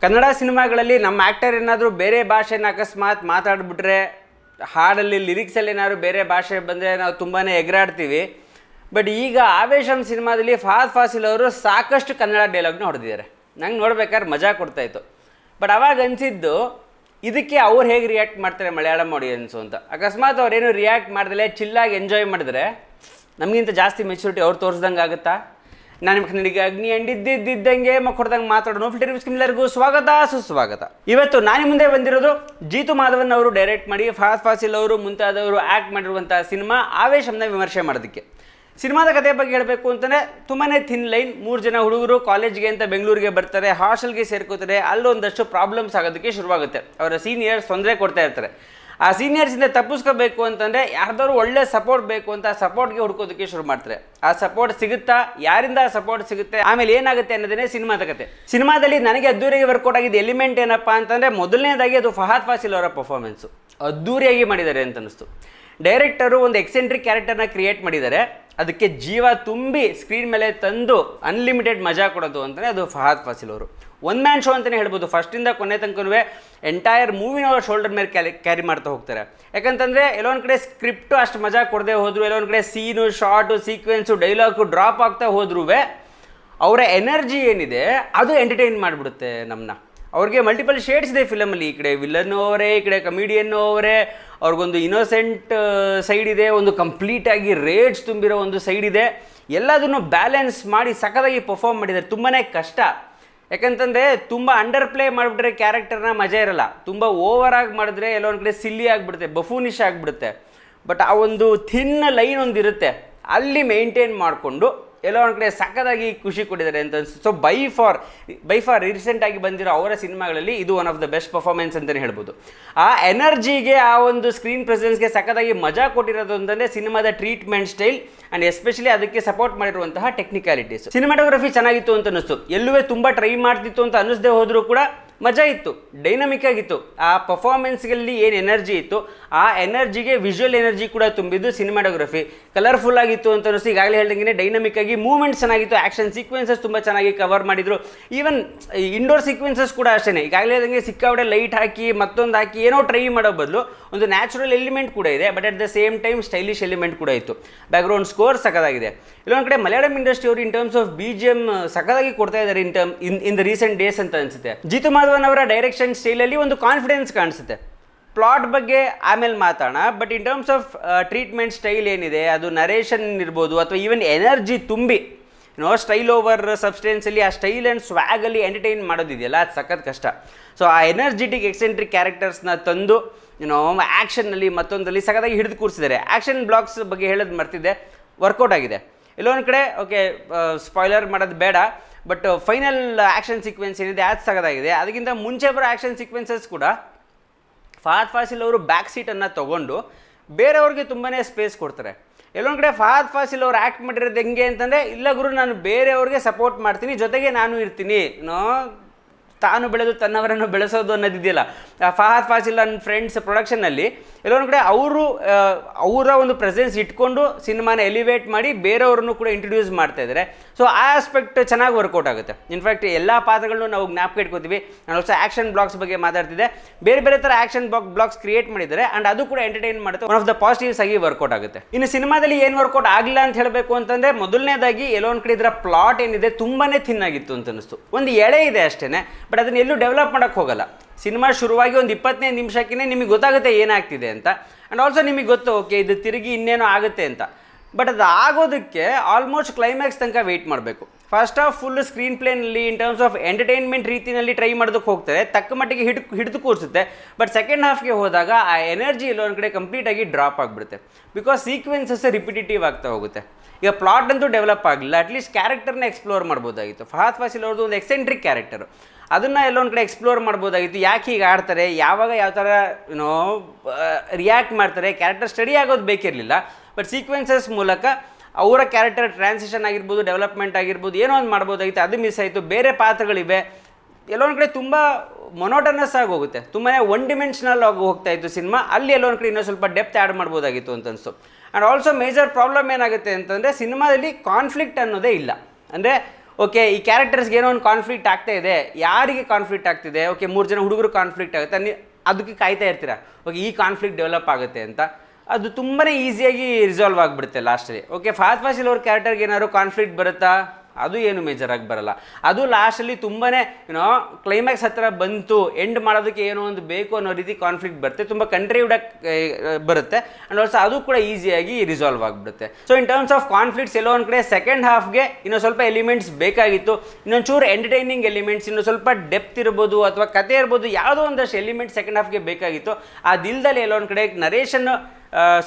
ಕನ್ನಡ ಸಿನಿಮಾಗಳಲ್ಲಿ ನಮ್ಮ ಆ್ಯಕ್ಟರ್ ಏನಾದರೂ ಬೇರೆ ಭಾಷೆನ ಅಕಸ್ಮಾತ್ ಮಾತಾಡ್ಬಿಟ್ರೆ, ಹಾಡಲ್ಲಿ ಲಿರಿಕ್ಸಲ್ಲಿ ಏನಾದ್ರು ಬೇರೆ ಭಾಷೆ ಬಂದರೆ ನಾವು ತುಂಬಾ ಎಗರಾಡ್ತೀವಿ. ಬಟ್ ಈಗ ಆವೇಶಂ ಸಿನಿಮಾದಲ್ಲಿ ಫಹದ್ ಫಾಸಿಲ್ ಅವರು ಸಾಕಷ್ಟು ಕನ್ನಡ ಡೈಲಾಗ್ನ ಹೊಡೆದಿದ್ದಾರೆ. ನಂಗೆ ನೋಡ್ಬೇಕಾದ್ರೆ ಮಜಾ ಕೊಡ್ತಾಯಿತ್ತು. ಬಟ್ ಅವಾಗ ಅನಿಸಿದ್ದು ಇದಕ್ಕೆ ಅವ್ರು ಹೇಗೆ ರಿಯಾಕ್ಟ್ ಮಾಡ್ತಾರೆ ಮಲಯಾಳಂ ಆಡಿಯನ್ಸು ಅಂತ. ಅಕಸ್ಮಾತ್ ಅವ್ರೇನು ರಿಯಾಕ್ಟ್ ಮಾಡಿದ್ರೆ ಚಿಲ್ಲಾಗಿ ಎಂಜಾಯ್ ಮಾಡಿದ್ರೆ ನಮಗಿಂತ ಜಾಸ್ತಿ ಮೆಚುರಿಟಿ ಅವ್ರು ತೋರಿಸ್ದಂಗೆ ಆಗುತ್ತಾ? ನಾನು ನಿಮ್ಮ ಕನ್ನಡಿಗೆ ಅಗ್ನಿ ಅಂಡಿದ್ದಿದ್ದಂಗೆ ಮಕ್ಕಳ್ದಂಗೆ ಮಾತಾಡೋಣ. ಎಲ್ಲರಿಗೂ ಸ್ವಾಗತ ಸುಸ್ವಾಗತ. ಇವತ್ತು ನಾನು ಮುಂದೆ ಬಂದಿರೋದು ಜೀತು ಮಾಧವನ್ ಅವರು ಡೈರೆಕ್ಟ್ ಮಾಡಿ ಫಹದ್ ಫಾಸಿಲ್ ಅವರು ಮುಂತಾದವರು ಆ್ಯಕ್ಟ್ ಮಾಡಿರುವಂಥ ಸಿನಿಮಾ ಆವೇಶಂನ ವಿಮರ್ಶೆ ಮಾಡೋದಕ್ಕೆ. ಸಿನಿಮಾದ ಕಥೆ ಬಗ್ಗೆ ಹೇಳಬೇಕು ಅಂತಂದರೆ ತುಂಬಾ ಥಿನ್ ಲೈನ್. 3 ಜನ ಹುಡುಗರು ಕಾಲೇಜ್ಗೆ ಅಂತ ಬೆಂಗಳೂರಿಗೆ ಬರ್ತಾರೆ, ಹಾಸ್ಟೆಲ್ಗೆ ಸೇರ್ಕೋತಾರೆ. ಅಲ್ಲೊಂದಷ್ಟು ಪ್ರಾಬ್ಲಮ್ಸ್ ಆಗೋದಕ್ಕೆ ಶುರುವಾಗುತ್ತೆ. ಅವರ ಸೀನಿಯರ್ಸ್ ತೊಂದರೆ ಕೊಡ್ತಾ ಇರ್ತಾರೆ. ಆ ಸೀನಿಯರ್ಸಿಂದ ತಪ್ಪಿಸ್ಕೋಬೇಕು ಅಂತಂದರೆ ಯಾರ್ದಾದ್ರು ಒಳ್ಳೆ ಸಪೋರ್ಟ್ ಬೇಕು ಅಂತ ಸಪೋರ್ಟ್ಗೆ ಹುಡ್ಕೋದಕ್ಕೆ ಶುರು ಮಾಡ್ತಾರೆ. ಆ ಸಪೋರ್ಟ್ ಸಿಗುತ್ತಾ, ಯಾರಿಂದ ಸಪೋರ್ಟ್ ಸಿಗುತ್ತೆ, ಆಮೇಲೆ ಏನಾಗುತ್ತೆ ಅನ್ನೋದೇ ಸಿನಿಮಾದ ಕತೆ. ಸಿನಿಮಾದಲ್ಲಿ ನನಗೆ ಅದ್ದೂರಿಯಾಗಿ ವರ್ಕೌಟ್ ಆಗಿದ್ದ ಎಲಿಮೆಂಟ್ ಏನಪ್ಪ ಅಂತಂದರೆ ಮೊದಲನೇದಾಗಿ ಅದು ಫಹದ್ ಫಾಸಿಲ್ ಅವರ ಪರ್ಫಾರ್ಮೆನ್ಸು ಅದ್ದೂರಿಯಾಗಿ ಮಾಡಿದ್ದಾರೆ ಅಂತ ಅನ್ನಿಸ್ತು. ಡೈರೆಕ್ಟರು ಒಂದು ಎಕ್ಸೆಂಟ್ರಿಕ್ ಕ್ಯಾರೆಕ್ಟರ್ನ ಕ್ರಿಯೇಟ್ ಮಾಡಿದ್ದಾರೆ, ಅದಕ್ಕೆ ಜೀವ ತುಂಬಿ ಸ್ಕ್ರೀನ್ ಮೇಲೆ ತಂದು ಅನ್ಲಿಮಿಟೆಡ್ ಮಜಾ ಕೊಡೋದು ಅಂತಲೇ ಅದು ಫಹದ್ ಫಾಸಿಲ್ ಅವರು. ಒನ್ ಮ್ಯಾನ್ ಶೋ ಅಂತಲೇ ಹೇಳ್ಬೋದು. ಫಸ್ಟಿಂದ ಕೊನೆ ತನಕನೂ ಎಂಟೈರ್ ಮೂವಿನ ಅವ್ರ ಶೋಲ್ಡರ್ ಮೇಲೆ ಕ್ಯಾರಿ ಮಾಡ್ತಾ ಹೋಗ್ತಾರೆ. ಯಾಕಂತಂದರೆ ಎಲ್ಲೊಂದು ಕಡೆ ಸ್ಕ್ರಿಪ್ಟು ಅಷ್ಟು ಮಜಾ ಕೊಡದೆ ಹೋದ್ರು, ಎಲ್ಲೊಂದು ಕಡೆ ಸೀನು, ಶಾರ್ಟು, ಸೀಕ್ವೆನ್ಸು, ಡೈಲಾಗು ಡ್ರಾಪ್ ಆಗ್ತಾ ಹೋದ್ರೂ ಅವರ ಎನರ್ಜಿ ಏನಿದೆ ಅದು ಎಂಟರ್ಟೈನ್ ಮಾಡಿಬಿಡುತ್ತೆ ನಮ್ಮನ್ನ. ಅವ್ರಿಗೆ ಮಲ್ಟಿಪಲ್ ಶೇಡ್ಸ್ ಇದೆ ಫಿಲಮಲ್ಲಿ. ಈ ಕಡೆ ವಿಲನ್ನು ಅವರೇ, ಈ ಕಡೆ ಕಮಿಡಿಯನ್ನು ಅವರೇ, ಅವ್ರಿಗೊಂದು ಇನ್ನೋಸೆಂಟ್ ಸೈಡ್ ಇದೆ, ಒಂದು ಕಂಪ್ಲೀಟಾಗಿ ರೇಡ್ಸ್ ತುಂಬಿರೋ ಒಂದು ಸೈಡ್ ಇದೆ. ಎಲ್ಲದನ್ನು ಬ್ಯಾಲೆನ್ಸ್ ಮಾಡಿ ಸಖತ್ತಾಗಿ ಪರ್ಫಾರ್ಮ್ ಮಾಡಿದ್ದಾರೆ. ತುಂಬಾ ಕಷ್ಟ. ಯಾಕಂತಂದರೆ ತುಂಬ ಅಂಡರ್ ಪ್ಲೇ ಮಾಡಿಬಿಟ್ರೆ ಕ್ಯಾರೆಕ್ಟರ್ನ ಮಜಾ ಇರಲ್ಲ. ತುಂಬ ಓವರಾಗಿ ಮಾಡಿದ್ರೆ ಎಲ್ಲೊಂದು ಕಡೆ ಸಿಲ್ಲಿ ಆಗಿಬಿಡುತ್ತೆ, ಬಫೂನಿಶ್ ಆಗಿಬಿಡುತ್ತೆ. ಬಟ್ ಆ ಒಂದು ಥಿನ್ ಲೈನ್ ಒಂದು ಇರುತ್ತೆ, ಅಲ್ಲಿ ಮೇಂಟೈನ್ ಮಾಡಿಕೊಂಡು ಎಲ್ಲೋ ಒಂದು ಕಡೆ ಸಖತ್ತಾಗಿ ಖುಷಿ ಕೊಟ್ಟಿದ್ದಾರೆ ಅಂತ ಅನಿಸ್ತು. ಸೊ ಬೈ ಫಾರ್ ರೀಸೆಂಟಾಗಿ ಬಂದಿರೋ ಅವರ ಸಿನಿಮಾಗಳಲ್ಲಿ ಇದು one of the best performance ಅಂತಲೇ ಹೇಳ್ಬೋದು. ಆ ಎನರ್ಜಿಗೆ, ಆ ಒಂದು ಸ್ಕ್ರೀನ್ ಪ್ರೆಸೆನ್ಸ್ಗೆ ಸಖತ್ತಾಗಿ ಮಜಾ ಕೊಟ್ಟಿರೋದು ಅಂತಂದರೆ ಸಿನಿಮಾದ ಟ್ರೀಟ್ಮೆಂಟ್ ಸ್ಟೈಲ್ ಆ್ಯಂಡ್ ಎಸ್ಪೆಷಲಿ ಅದಕ್ಕೆ ಸಪೋರ್ಟ್ ಮಾಡಿರುವಂತಹ ಟೆಕ್ನಿಕಾಲಿಟೀಸ್. ಸಿನಿಮಾಟೋಗ್ರಫಿ ಚೆನ್ನಾಗಿತ್ತು ಅಂತ ಅನ್ನಿಸ್ತು. ಎಲ್ಲೂ ತುಂಬ ಟ್ರೈ ಮಾಡ್ತಿತ್ತು ಅಂತ ಅನ್ನಿಸದೆ ಹೋದರೂ ಕೂಡ ಮಜಾ ಇತ್ತು, ಡೈನಮಿಕ್ ಆಗಿತ್ತು. ಆ ಪರ್ಫಾರ್ಮೆನ್ಸ್ಗಳಲ್ಲಿ ಏನು ಎನರ್ಜಿ ಇತ್ತು ಆ ಎನರ್ಜಿಗೆ ವಿಜುವಲ್ ಎನರ್ಜಿ ಕೂಡ ತುಂಬಿದ್ದು ಸಿನಿಮಾಟೋಗ್ರಫಿ. ಕಲರ್ಫುಲ್ ಆಗಿತ್ತು ಅಂತ ಅನ್ನಿಸ್ತು. ಈಗಾಗಲೇ ಹೇಳ್ದಂಗೆ ಡೈನಮಿಕ್ ಆಗಿ ಮೂವ್ಮೆಂಟ್ಸ್ ಚೆನ್ನಾಗಿತ್ತು, ಆ್ಯಕ್ಷನ್ ಸೀಕ್ವೆನ್ಸಸ್ ತುಂಬ ಚೆನ್ನಾಗಿ ಕವರ್ ಮಾಡಿದರು. ಈವನ್ ಇಂಡೋರ್ ಸೀಕ್ವೆನ್ಸಸ್ ಕೂಡ ಅಷ್ಟೇ. ಈಗಾಗಲೇ ಹೇಳ್ದಂಗೆ ಸಿಕ್ಕಾಪಟ್ಟೆ ಲೈಟ್ ಹಾಕಿ ಮತ್ತೊಂದು ಹಾಕಿ ಏನೋ ಟ್ರೈ ಮಾಡೋ ಬದಲು ಒಂದು ನ್ಯಾಚುರಲ್ ಎಲಿಮೆಂಟ್ ಕೂಡ ಇದೆ, but at the same time stylish element ಕೂಡ ಇತ್ತು. ಬ್ಯಾಕ್ಗ್ರೌಂಡ್ ಸ್ಕೋರ್ ಸಖತ್ತಾಗಿದೆ. ಇಲ್ಲೊಂದು ಕಡೆ ಮಲಯಾಳಂ ಇಂಡಸ್ಟ್ರಿ ಅವರು ಇನ್ ಟರ್ಮ್ಸ್ ಆಫ್ BGM ಸಖತ್ತಾಗಿ ಕೊಡ್ತಾ ಇದ್ದಾರೆ ಇನ್ ದ ರೀಸೆಂಟ್ ಡೇಸ್ ಅಂತ ಅನಿಸುತ್ತೆ. ಜೀತು ಮಾಧವನ್ ಅವರ ಡೈರೆಕ್ಷನ್ ಸ್ಟೈಲಲ್ಲಿ ಒಂದು ಕಾನ್ಫಿಡೆನ್ಸ್ ಕಾಣಿಸುತ್ತೆ. ಪ್ಲಾಟ್ ಬಗ್ಗೆ ಆಮೇಲೆ ಮಾತಾಡೋಣ. But in terms of treatment style ಏನಿದೆ, ಅದು ನರೇಷನ್ ಇರ್ಬೋದು ಅಥವಾ ಈವನ್ ಎನರ್ಜಿ ತುಂಬಿ ಸ್ಟೈಲ್ ಓವರ್ ಸಬ್ಸ್ಟೆನ್ಸಲ್ಲಿ ಆ ಸ್ಟೈಲ್ ಆ್ಯಂಡ್ ಸ್ವ್ಯಾಗಲ್ಲಿ ಎಂಟರ್ಟೈನ್ ಮಾಡೋದಿದೆಯಲ್ಲ, ಅದು ಸಖತ್ ಕಷ್ಟ. ಸೊ ಆ ಎನರ್ಜಿಟಿಕ್ ಎಕ್ಸೆಂಟ್ರಿಕ್ ಕ್ಯಾರೆಕ್ಟರ್ಸ್ನ ತಂದು ಆ್ಯಕ್ಷನ್ನಲ್ಲಿ ಮತ್ತೊಂದರಲ್ಲಿ ಸಖತ್ತಾಗಿ ಹಿಡಿದು ಕೂರಿಸಿದ್ದಾರೆ. ಆ್ಯಕ್ಷನ್ ಬ್ಲಾಕ್ಸ್ ಬಗ್ಗೆ ಹೇಳೋದು ಮರ್ತಿದ್ದೆ, ವರ್ಕೌಟ್ ಆಗಿದೆ. ಎಲ್ಲೊಂದು ಕಡೆ ಓಕೆ, ಸ್ಪಾಯ್ಲರ್ ಮಾಡೋದು ಬೇಡ, ಬಟ್ ಫೈನಲ್ ಆ್ಯಕ್ಷನ್ ಸೀಕ್ವೆನ್ಸ್ ಏನಿದೆ ಅದು ಸಖತ್ತಾಗಿದೆ. ಅದಕ್ಕಿಂತ ಮುಂಚೆ ಬರೋ ಆ್ಯಕ್ಷನ್ ಸೀಕ್ವೆನ್ಸಸ್ ಕೂಡ ಫಹದ್ ಫಾಸಿಲ್ ಅವರು ಬ್ಯಾಕ್ ಸೀಟನ್ನು ತೊಗೊಂಡು ಬೇರೆಯವ್ರಿಗೆ ತುಂಬಾ ಸ್ಪೇಸ್ ಕೊಡ್ತಾರೆ. ಎಲ್ಲೊಂದು ಕಡೆ ಫಹದ್ ಫಾಸಿಲ್ ಅವ್ರು ಆ್ಯಕ್ಟ್ ಮಾಡಿರೋದು ಹೆಂಗೆ ಅಂತಂದರೆ, ಇಲ್ಲ ಗುರು ನಾನು ಬೇರೆಯವ್ರಿಗೆ ಸಪೋರ್ಟ್ ಮಾಡ್ತೀನಿ, ಜೊತೆಗೆ ನಾನು ಇರ್ತೀನಿ, ತಾನು ಬೆಳೆದು ತನ್ನವರನ್ನು ಬೆಳೆಸೋದು ಅನ್ನೋದಿದೆಯಲ್ಲ. ಫಹದ್ ಫಾಸಿಲ್ ನನ್ನ ಫ್ರೆಂಡ್ಸ್ ಪ್ರೊಡಕ್ಷನ್ನಲ್ಲಿ ಎಲ್ಲೊಂದು ಕಡೆ ಅವರ ಒಂದು ಪ್ರೆಸೆನ್ಸ್ ಇಟ್ಕೊಂಡು ಸಿನಿಮಾನ ಎಲಿವೇಟ್ ಮಾಡಿ ಬೇರೆಯವ್ರನ್ನು ಕೂಡ ಇಂಟ್ರೊಡ್ಯೂಸ್ ಮಾಡ್ತಾ ಇದ್ದಾರೆ. ಸೊ ಆ ಆಸ್ಪೆಕ್ಟ್ ಚೆನ್ನಾಗಿ ವರ್ಕೌಟ್ ಆಗುತ್ತೆ. ಇನ್ಫ್ಯಾಕ್ಟ್ ಎಲ್ಲ ಪಾತ್ರಗಳನ್ನು ನಾವು ಜ್ಞಾಪಕ ಇಟ್ಕೋತೀವಿ. ನಾನು ಹೊಸ ಆ್ಯಕ್ಷನ್ ಬ್ಲಾಕ್ಸ್ ಬಗ್ಗೆ ಮಾತಾಡ್ತಿದ್ದೆ. ಬೇರೆ ಥರ ಆ್ಯಕ್ಷನ್ ಬ್ಲಾಕ್ಸ್ ಕ್ರಿಯೇಟ್ ಮಾಡಿದ್ದಾರೆ ಆ್ಯಂಡ್ ಅದು ಕೂಡ ಎಂಟರ್ಟೈನ್ ಮಾಡುತ್ತೆ. ಒನ್ ಆಫ್ ದ ಪಾಸಿಟಿವ್ಸ್ ಆಗಿ ವರ್ಕೌಟ್ ಆಗುತ್ತೆ. ಇನ್ನು ಸಿನಿಮಾದಲ್ಲಿ ಏನು ವರ್ಕೌಟ್ ಆಗಿಲ್ಲ ಅಂತ ಹೇಳಬೇಕು ಅಂತಂದರೆ, ಮೊದಲನೇದಾಗಿ ಎಲ್ಲೊಂದು ಕಡೆ ಇದರ ಪ್ಲಾಟ್ ಏನಿದೆ ತುಂಬಾ ಥಿನ್ ಆಗಿತ್ತು ಅಂತ ಅನಿಸ್ತು. ಒಂದು ಎಳೆ ಇದೆ ಅಷ್ಟೇ, ಬಟ್ ಅದನ್ನ ಎಲ್ಲೂ ಡೆವಲಪ್ ಮಾಡೋಕ್ಕೆ ಹೋಗಲ್ಲ. ಸಿನಿಮಾ ಶುರುವಾಗಿ ಒಂದು 25 ನಿಮಿಷಕ್ಕೆ ನಿಮಗೆ ಗೊತ್ತಾಗುತ್ತೆ ಏನಾಗ್ತಿದೆ ಅಂತ. ಆ್ಯಂಡ್ ಆಲ್ಸೋ ನಿಮಗೆ ಗೊತ್ತು ಓಕೆ ಇದು ತಿರುಗಿ ಇನ್ನೇನೋ ಆಗುತ್ತೆ ಅಂತ. ಬಟ್ ಅದು ಆಗೋದಕ್ಕೆ ಆಲ್ಮೋಸ್ಟ್ ಕ್ಲೈಮ್ಯಾಕ್ಸ್ ತನಕ ವೆಯ್ಟ್ ಮಾಡಬೇಕು. ಫಸ್ಟ್ ಹಾಫ್ ಫುಲ್ ಸ್ಕ್ರೀನ್ ಪ್ಲೇನಲ್ಲಿ ಇನ್ ಟರ್ಮ್ಸ್ ಆಫ್ ಎಂಟರ್ಟೈನ್ಮೆಂಟ್ ರೀತಿಯಲ್ಲಿ ಟ್ರೈ ಮಾಡೋದಕ್ಕೆ ಹೋಗ್ತಾರೆ, ತಕ್ಕ ಮಟ್ಟಿಗೆ ಹಿಡಿದು ಕೂರಿಸುತ್ತೆ. ಬಟ್ ಸೆಕೆಂಡ್ ಹಾಫ್ಗೆ ಹೋದಾಗ ಆ ಎನರ್ಜಿ ಎಲ್ಲೊಂದು ಕಡೆ ಕಂಪ್ಲೀಟಾಗಿ ಡ್ರಾಪ್ ಆಗಿಬಿಡುತ್ತೆ. ಬಿಕಾಸ್ ಸೀಕ್ವೆನ್ಸಸ್ ರಿಪಿಟೇಟಿವ್ ಆಗ್ತಾ ಹೋಗುತ್ತೆ. ಈಗ ಪ್ಲಾಟ್ ಅಂತೂ ಡೆವಲಪ್ ಆಗಲಿಲ್ಲ, ಅಟ್ಲೀಸ್ಟ್ ಕ್ಯಾರೆಕ್ಟರ್ನ ಎಕ್ಸ್ಪ್ಲೋರ್ ಮಾಡ್ಬೋದಾಗಿತ್ತು. ಫಹದ್ ಫಾಸಿಲ್ ಅವ್ರದ್ದು ಒಂದು ಎಕ್ಸೆಂಟ್ರಿಕ್ ಕ್ಯಾರೆಕ್ಟರು, ಅದನ್ನು ಎಲ್ಲೊಂದು ಕಡೆ ಎಕ್ಸ್ಪ್ಲೋರ್ ಮಾಡ್ಬೋದಾಗಿತ್ತು. ಯಾಕೆ ಹೀಗೆ ಆಡ್ತಾರೆ, ಯಾವಾಗ ಯಾವ ಥರ ರಿಯಾಕ್ಟ್ ಮಾಡ್ತಾರೆ, ಕ್ಯಾರೆಕ್ಟರ್ ಸ್ಟಡಿ ಆಗೋದು ಬೇಕಿರಲಿಲ್ಲ. ಬಟ್ ಸೀಕ್ವೆನ್ಸಸ್ ಮೂಲಕ ಅವರ ಕ್ಯಾರೆಕ್ಟರ್ ಟ್ರಾನ್ಸಿಷನ್ ಆಗಿರ್ಬೋದು, ಡೆವಲಪ್ಮೆಂಟ್ ಆಗಿರ್ಬೋದು, ಏನೋ ಒಂದು ಮಾಡ್ಬೋದಾಗಿತ್ತು, ಅದು ಮಿಸ್ ಆಯಿತು. ಬೇರೆ ಪಾತ್ರಗಳಿವೆ, ಎಲ್ಲೊಂದು ಕಡೆ ತುಂಬ ಮೊನೋಟನಸ್ ಆಗಿ ಹೋಗುತ್ತೆ, ತುಂಬಾ ಒನ್ ಡಿಮೆನ್ಷನಲ್ ಆಗಿ ಹೋಗ್ತಾ ಇತ್ತು ಸಿನಿಮಾ. ಅಲ್ಲಿ ಎಲ್ಲೊಂದು ಕಡೆ ಇನ್ನೂ ಸ್ವಲ್ಪ ಡೆಪ್ತ್ ಆ್ಯಡ್ ಮಾಡ್ಬೋದಾಗಿತ್ತು ಅಂತ ಅನಿಸ್ತು. ಆ್ಯಂಡ್ ಆಲ್ಸೋ ಮೇಜರ್ ಪ್ರಾಬ್ಲಮ್ ಏನಾಗುತ್ತೆ ಅಂತಂದರೆ, ಸಿನಿಮಾದಲ್ಲಿ ಕಾನ್ಫ್ಲಿಕ್ಟ್ ಅನ್ನೋದೇ ಇಲ್ಲ. ಅಂದರೆ ಓಕೆ ಈ ಕ್ಯಾರೆಕ್ಟರ್ಸ್ಗೆ ಏನೋ ಒಂದು ಕಾನ್ಫ್ಲಿಕ್ಟ್ ಆಗ್ತಾ ಇದೆ, ಯಾರಿಗೆ ಕಾನ್ಫ್ಲಿಕ್ಟ್ ಆಗ್ತಿದೆ, ಓಕೆ 3 ಜನ ಹುಡುಗರು ಕಾನ್ಫ್ಲಿಕ್ಟ್ ಆಗುತ್ತೆ, ಅದಕ್ಕೆ ಕಾಯ್ತಾ ಇರ್ತೀರಾ ಓಕೆ ಈ ಕಾನ್ಫ್ಲಿಕ್ಟ್ ಡೆವಲಪ್ ಆಗುತ್ತೆ ಅಂತ. ಅದು ತುಂಬಾ ಈಸಿಯಾಗಿ ರಿಸಾಲ್ವ್ ಆಗಿಬಿಡುತ್ತೆ ಲಾಸ್ಟಲ್ಲಿ. ಓಕೆ ಫಹದ್ ಫಾಸಿಲ್ ಅವ್ರ ಕ್ಯಾರೆಕ್ಟರ್ಗೆ ಏನಾದ್ರು ಕಾನ್ಫ್ಲಿಕ್ಟ್ ಬರುತ್ತಾ, ಅದು ಏನು ಮೇಜರಾಗಿ ಬರಲ್ಲ. ಅದು ಲಾಸ್ಟಲ್ಲಿ ತುಂಬಾ ಏನೋ ಕ್ಲೈಮ್ಯಾಕ್ಸ್ ಹತ್ರ ಬಂತು, ಎಂಡ್ ಮಾಡೋದಕ್ಕೆ ಏನೋ ಒಂದು ಬೇಕು ಅನ್ನೋ ರೀತಿ ಕಾನ್ಫ್ಲಿಕ್ಟ್ ಬರುತ್ತೆ, ತುಂಬ ಕಂಟ್ರಿವ್ಡಾಗಿ ಬರುತ್ತೆ. ಆ್ಯಂಡ್ ಆಲ್ಸೋ ಅದು ಕೂಡ ಈಸಿಯಾಗಿ ರಿಸಾಲ್ವ್ ಆಗಿಬಿಡುತ್ತೆ. So in terms of conflicts ಎಲ್ಲೋ ಒಂದು ಕಡೆ ಸೆಕೆಂಡ್ ಹಾಫ್ಗೆ ಇನ್ನೂ ಸ್ವಲ್ಪ ಎಲಿಮೆಂಟ್ಸ್ ಬೇಕಾಗಿತ್ತು, ಇನ್ನೊಂಚೂರು ಎಂಟರ್ಟೈನಿಂಗ್ ಎಲಿಮೆಂಟ್ಸ್, ಇನ್ನೂ ಸ್ವಲ್ಪ ಡೆಪ್ತ್ ಇರ್ಬೋದು ಅಥವಾ ಕತೆ ಇರ್ಬೋದು, ಯಾವುದೋ ಒಂದಷ್ಟು ಎಲಿಮೆಂಟ್ಸ್ ಸೆಕೆಂಡ್ ಹಾಫ್ಗೆ ಬೇಕಾಗಿತ್ತು. ಆ ದಿಲ್ದಲ್ಲಿ ಎಲ್ಲೋ ಒಂದು ಕಡೆ ನರೇಷನ್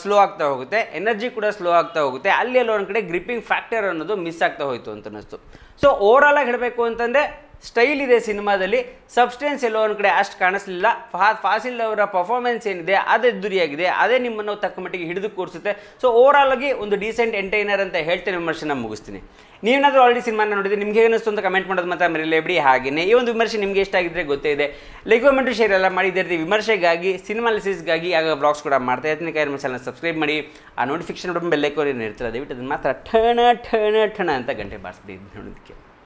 ಸ್ಲೋ ಆಗ್ತಾ ಹೋಗುತ್ತೆ, ಎನರ್ಜಿ ಕೂಡ ಸ್ಲೋ ಆಗ್ತಾ ಹೋಗುತ್ತೆ, ಅಲ್ಲಿ ಎಲ್ಲೋ ಒಂದು ಕಡೆ ಗ್ರಿಪ್ಪಿಂಗ್ ಫ್ಯಾಕ್ಟರ್ ಅನ್ನೋದು ಮಿಸ್ ಆಗ್ತಾ ಹೋಯಿತು ಅಂತ ಅನ್ನಿಸ್ತು. ಸೊ ಓವರಾಲ್ ಆಗಿ ಹೇಳಬೇಕು ಅಂತಂದರೆ ಸ್ಟೈಲ್ ಇದೆ ಸಿನಿಮಾದಲ್ಲಿ, ಸಬ್ಸ್ಟೆನ್ಸ್ ಎಲ್ಲೋ ಒಂದು ಕಡೆ ಅಷ್ಟು ಕಾಣಿಸ್ಲಿಲ್ಲ. ಫಹದ್ ಫಾಸಿಲ್ ಅವರ ಪರ್ಫಾರ್ಮೆನ್ಸ್ ಏನಿದೆ ಅದೇ ದುರಿಯಾಗಿದೆ, ಅದೇ ನಿಮ್ಮನ್ನು ತಕ್ಕ ಮಟ್ಟಿಗೆ ಹಿಡಿದು ಕೂರಿಸುತ್ತೆ. ಸೊ ಓವರಾಲ್ ಆಗಿ ಒಂದು ಡೀಸೆಂಟ್ ಎಂಟರ್ಟೈನರ್ ಅಂತ ಹೇಳ್ತೇನೆ, ವಿಮರ್ಶೆನ ಮುಗಿಸ್ತೀನಿ. ನೀವೇನಾದರೂ ಆಲ್ರೆಡಿ ಸಿನಿಮಾನ ನೋಡಿದ್ರೆ ನಿಮ್ಗೆ ಏನಿಸ್ತು ಅಂತ ಕಮೆಂಟ್ ಮಾಡೋದು ಮಾತ್ರ ಮರೆಯಲೇಬಿಡಿ. ಹಾಗೆಯೇ ಈ ಒಂದು ವಿಮರ್ಶೆ ನಿಮಗೆ ಇಷ್ಟ ಆಗಿದ್ರೆ ಗೊತ್ತೇ ಇದೆ, ಲೈಕ್ ಕಮೆಂಟ್ ಶೇರ್ ಎಲ್ಲ ಮಾಡಿದ್ದೇ ಇರ್ತೀವಿ ವಿಮರ್ಶೆಗಾಗಿ, ಸಿನಿಮಾ ಅನಾಲಿಸಿಸ್ಗಾಗಿ, ಆಗ ಬ್ಲಾಗ್ಸ್ ಕೂಡ ಮಾಡ್ತಾ ಇರ್ತೀನಿ. ನಮ್ಮ ಚಾನಲ್ ಸಬ್ಸ್ಕ್ರೈಬ್ ಮಾಡಿ, ಆ ನೋಟಿಫಿಕೇಶನ್ ಬೆಲ್ ಐಕಾನ್ ಏನು ಇರ್ತಾರೆ ದಯವಿಟ್ಟು ಅದನ್ನು ಮಾತ್ರ ಠಣ ಠಣ ಠಣ ಅಂತ ಗಂಟೆ ಬಾರಿಸ್ಬಿಡಿ ನೋಡೋದಕ್ಕೆ.